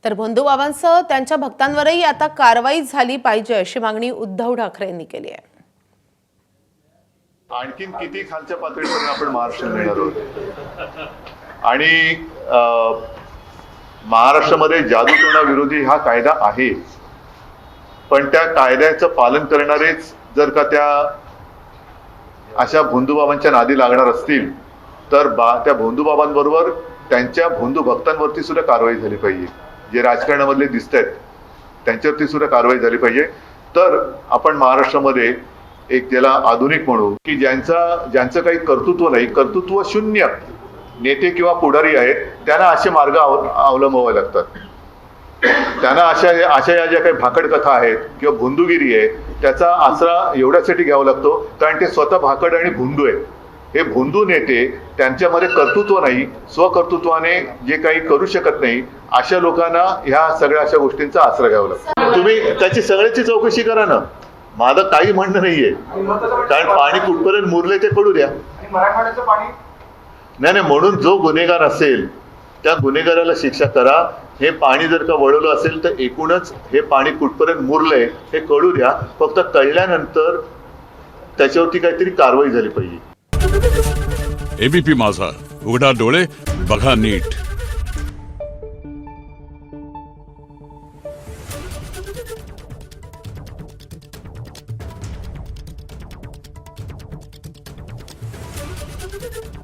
तर भोंदूबाबांसह त्यांच्या भक्तांवरही आता कारवाई झाली पाहिजे अशी मागणी उद्धव ठाकरे यांनी केली आहे. आणखीन किती खालच्या पातळीपर्यंत आपण महाराष्ट्र मिळणार आहोत आणि महाराष्ट्रामध्ये जादूटोणा विरोधी हा कायदा आहे, पण त्या कायद्याचं पालन करणारेच जर का त्या अशा भोंदूबाबांच्या नादी लागणार असतील तर त्या भोंदूबाबांबरोबर त्यांच्या भोंदू भक्तांवरती सुद्धा कारवाई झाली पाहिजे. जे राजकारणामधले दिसत आहेत त्यांच्यावरती सुद्धा कारवाई झाली पाहिजे. तर आपण महाराष्ट्रामध्ये एक त्याला आधुनिक म्हणू की ज्यांचं काही कर्तृत्व नाही, कर्तृत्व शून्य नेते किंवा पुढारी आहेत, त्यांना असे मार्ग अवलंबावे लागतात. त्यांना अशा या ज्या काही भाकड कथा आहेत किंवा भोंदूगिरी आहे त्याचा आसरा एवढ्यासाठी घ्यावा लागतो कारण ते स्वतः भाकड आणि भोंदू आहेत. हे भोंदू नेते त्यांच्यामध्ये कर्तृत्व नाही, स्वकर्तृत्वाने जे काही करू शकत नाही अशा लोकांना ह्या सगळ्या अशा गोष्टींचा आसरा घ्यावा लागतो. तुम्ही त्याची सगळ्याची चौकशी करा ना, माझं काही म्हणणं नाहीये. कारण पाणी कुठपर्यंत मुरले ते कळू द्या. नाही, म्हणून जो गुन्हेगार असेल त्या गुन्हेगाराला शिक्षा करा. हे पाणी जर का वळवलं असेल तर एकूणच हे पाणी कुठपर्यंत मुरलंय हे कळू द्या. फक्त कळल्यानंतर त्याच्यावरती काहीतरी कारवाई झाली पाहिजे. एबीपी माझा, उघडा डोळे बघा नीट. Thank you.